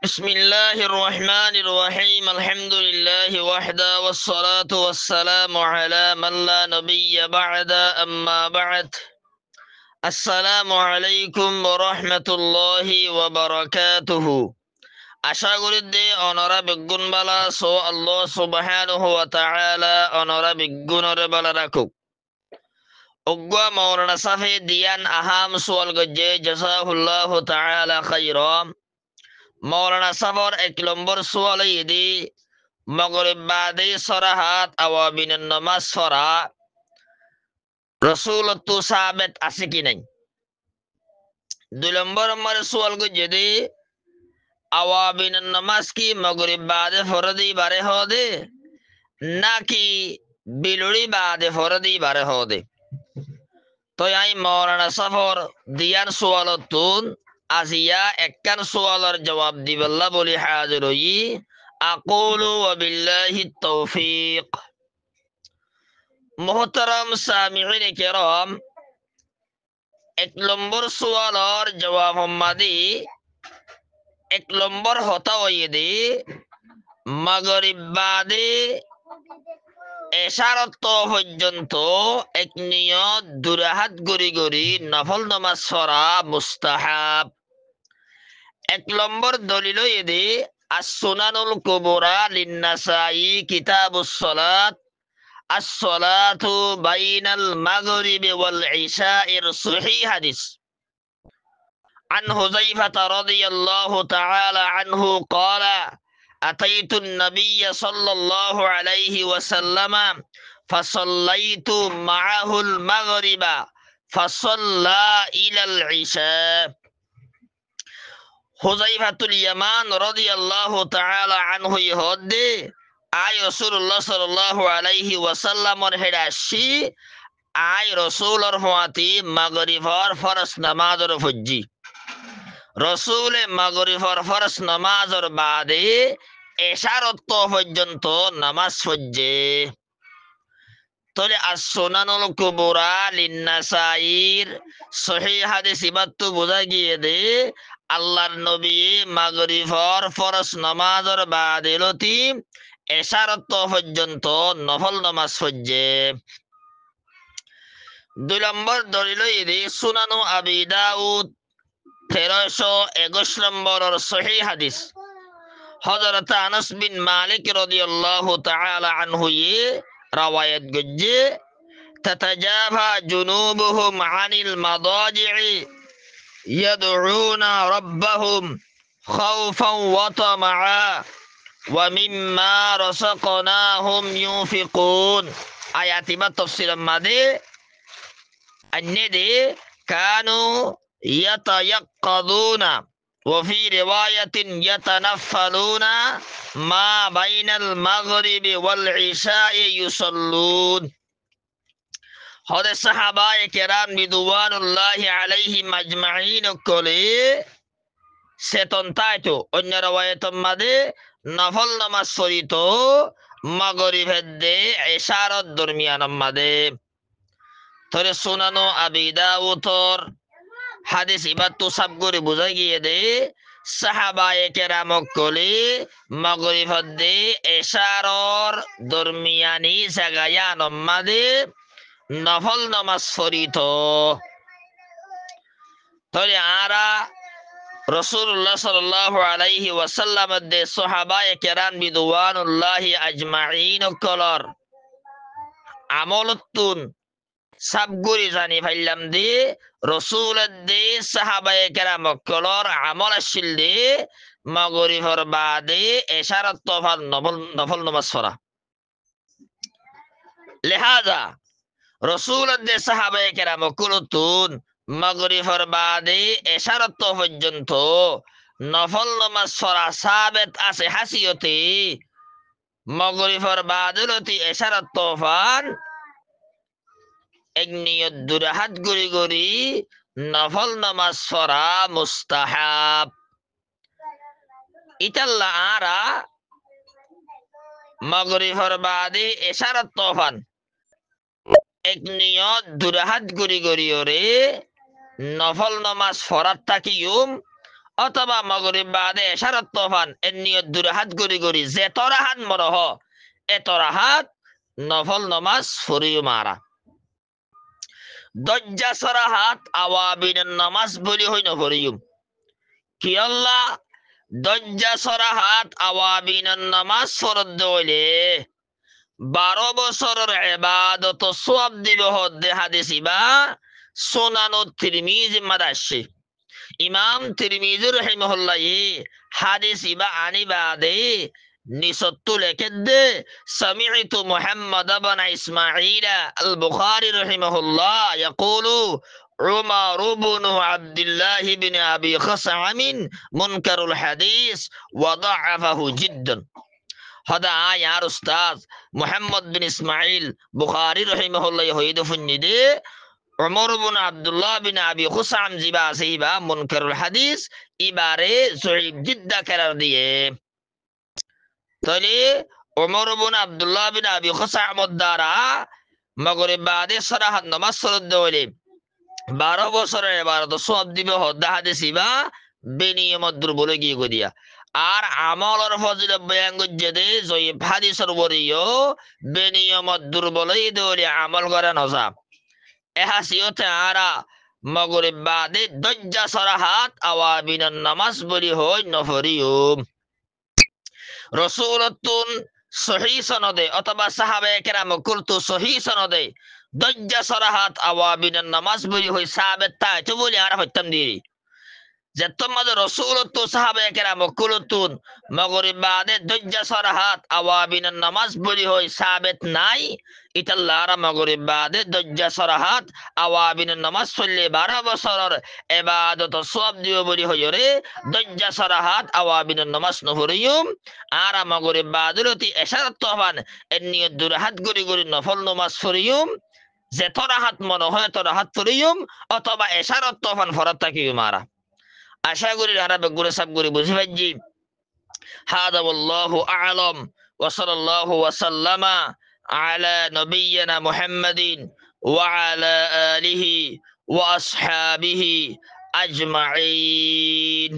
بسم الله الرحمن الرحيم الحمد لله وحده والصلاة والسلام على من لا نبي بعد أما بعد السلام عليكم ورحمة الله وبركاته আশা করি যে অনরা বিজ্ঞান বালা সো আল্লাহ সুবহানাহু ওয়া তাআলা অনরা বিজ্ঞানরে বালা রাখুক অজ্ঞা মাওলানা সাফে দিয়ান আহাম সুয়াল গজ্জে জাযাহুল্লাহু তাআলা খাইরা মাওলানা সাফর 1 নম্বর সুয়াল ইদি মগরিব বাদে সরাহাত আওয়াবিনের নামাজ পড়া রসুলত্ব সাবেত আছে কি নাই। 2 নম্বর সুয়াল গজ্জে দি আওয়াবিনের নামাজ কি মগরিব বাদে ফরদি বারে হদে নাকি বিলুড়ি বাদে ফরদি বারে হদে। তো আই মাওলানা সাফর দিয়ান সুয়ালতুন আজিয়া একখান সুয়ালের জবাব দিবল্লা বলি হাজির হই। আকুলু ওয়াবিল্লাহি তৌফিক। মুহতারাম সামিঈন কিরাম, 1 নম্বর সুয়ালের জবাব হম্মাদি 1 নম্বর হতা হইদি মাগরিব বাদে এশারত পর্যন্ত এক নিয়ত দুরাহাত গড়ি গড়ি নফল নামাজ পড়া মুস্তাহাব। 1 নম্বর দলিল ইদি আস-সুনানুল কুবরা লিন-নাসাই কিতাবুস সালাত as-salatu bainal maghribi wal isha'ir sahih hadis an Huzaifah radhiyallahu ta'ala anhu qala ataitu an-nabiyya sallallahu alayhi wa sallama fasallaitu ma'ahu al-maghriba fasalla ila al-isha। হুযাইফাতুল ইয়ামান রাদিয়াল্লাহু তাআলা আনহু ইহদে আই রাসূলুল্লাহ সাল্লাল্লাহু আলাইহি ওয়াসাল্লামর হেডাসি আই রাসূলর হওয়াতি মাগরিবর ফরজ নামাজর ফজ্জি রসুলে মাগরিবর ফরজ নামাজর বাদে এশারত পর্যন্ত নামাজ ফজ্জে। তলে as-সুনানুল কুবরা লিন-নাসাইর সহিহ হাদিস ইবাত্তু বোঝা গিয়ে দে আল্লাহর নবী মাগরিবর ফরজ নামাজর বাদে লতি এশারত পর্যন্ত নফল নামাজ ফজ্জে। 2 নম্বর দলিল ইদি সুনানু আবি দাউদ 1321 নম্বরের সহিহ হাদিস হযরত আনাস বিন মালিক রাদিয়াল্লাহু তাআলা আনহু রাওয়ায়াত গজ্জে তাতাজাফা জুনুবুহুম আনিল মাদাজি'i ইয়াদউনা রাব্বাহুম খাওফান ওয়া তামাআ ওয়া মিম্মা রাযাকনাহুম ইউনফিকুন। আয়াতি বা তাফসীর মাদে আন্নেদে কানু ইয়াতায়াক্কাদুনা ওয়া ফি রিওয়ায়াতিন ইয়াতানাফফালুনা মা বাইনাল মাগরিবি ওয়াল ইশা'i ইউসাল্লুন। হযরত সাহাবায়ে কেরাম রিদওয়ানুল্লাহি আলাইহিম আজমাইন কলে সেতন তাইতো অন্য রিওয়ায়াতের মাদে নফল নামাজ পড়িত মাগরিবের দে ইশারত দরমিয়ান মাদে। তরে সুনানু আবি দাউদর হাদিস ইবাত্তু সাবগরে বুঝা গিয়ে দে সাহাবায়ে কেরাম কলে মাগরিবের দে ইশারর দরমিয়ানি জায়গায়ান মাদে নফল নামাজ পড়িত। তরে আরা রাসূলুল্লাহ সাল্লাল্লাহু আলাইহি ওয়াসাল্লাম দে সাহাবায়ে কেরাম রিদওয়ানুল্লাহি আজমাইন কলর আমলতুন সাবগুরি জানি ফাইলাম দে রাসূলের দে সাহাবায়ে কেরাম কলর আমল আসিল দে মাগরিবর বাদে ইশারাত তফাল নফল নামাজ পড়া। লিহাজা রাসূলের দে সাহাবায়ে কেরাম কুলতুন মাগরিবর বাদে ইশারত পর্যন্ত নফল নামাজ পড়া সাবেত আছে হাসিয়তে মাগরিবর বাদলতি ইশারত তফান এক নিয়ত দুরাহাত গড়ি গড়ি নফল নামাজ পড়া মুস্তাহাব। ইতাল্লা আরা মাগরিবর বাদে ইশারত তফান এক নিয়ত দুরাহাত গড়ি গড়ি ওরে নফল নামাজ পড়ার থাকিউম অথবা মাগরিব বাদে এশারাত তফান এর নিয়ত দুরাহাত গড়ি গড়ি যে তরাহাত মরহ এ তরাহাত নফল নমাজ ফরিও মারা দজ্জা সরাহাত আওয়াবিনের নামাজ বলি হই নফরিয়ুম কি আল্লাহ দজ্জা সরাহাত আওয়াবিনের নামাজ ফরদ দইলে 12 বছরের ইবাদত সওয়াব দিব হদ্দে হাদিস ইবা সুনানুত তিরমিজি মাদাশি ইমাম তিরমিজি রাহিমাহুল্লাহ হাদিস ইবা আনি বাদে নিসত্তু লেখেদে সামি'তু মুহাম্মদ ইবনে ইসমাঈল আল বুখারী রাহিমাহুল্লাহ ইয়াকুলু عمر بن عبد الله بن أبي خثعم منكر الحديث وضعفه جدا هذا يا أستاذ محمد بن إسماعيل بخاري رحمه الله يهيد فنيدي عمر بن عبد الله بن أبي خثعم زبا سيبا منكر الحديث إبارة ضعيف جدا قرار দিয়ে তাহলে عمر بن عبد الله بن أبي خثعم দ্বারা মাগরিব বাদে সরাহাত নামাজ ফরজ দেওয়ালে 12 বছরের ইবাদত সওয়াব দিবে হদ্দা হাদিস ইবা বেনিয়মত দুর্বল গিয়ে গদিয়া আর আমলের ফজিলত বয়ান গজ্জেদে জয়ীব হাদিসের বরিও বেনিয়মত দুর্বলই দৌড়ে আমল করে নজা এহাসিয়তে আরা মাগরিব বাদে দজ্জা সরাহাত আওয়াবিনের নামাজ বলি হয় নফরিয়ুম রাসূলুন সহিহ সনদে অথবা সাহাবায়ে কেরাম কুলতু সহিহ সনদে দজ্জা সরাহাত আওয়াবিনের নামাজ বলি হই সাহাবেত তাই তো বলি আর হইতাম দিরি যে তোমাদের রাসূলুন সাহাবায়ে কেরাম কুলতুন মাগরিব বাদে দজ্জা সরাহাত আওয়াবিনের নামাজ বলি হই সাহাবেত নাই ইতাল্লাহরা মাগরিব বাদে দজ্জা সরাহাত আওয়াবিনের নামাজ পড়লে 12 বছরের ইবাদত সওয়াব দিও বলি হই রে দজ্জা সরাহাত আওয়াবিনের নামাজ নফরিয়ুম আর মাগরিব বাদুলতি ইশারাত তহবান এর নিয়ত দুরাহাত গরি গরি নফল নামাজ ফরিয়ুম যে তরাহাত মনে হয় তরাহাত ফরিয়ুম অথবা ইশারাত তহবান ফরত তাকিও মারা আশা করি আরবে গুরে সব গুরি বুঝি ভাইজি হাদা ওয়াল্লাহু আ'লাম ওয়া সাল্লাল্লাহু ওয়া সাল্লামা আলা নবিয়িনা মুহাম্মাদিন ওয়া আলা আলিহি ওয়া আসহাবিহি আজমাইন।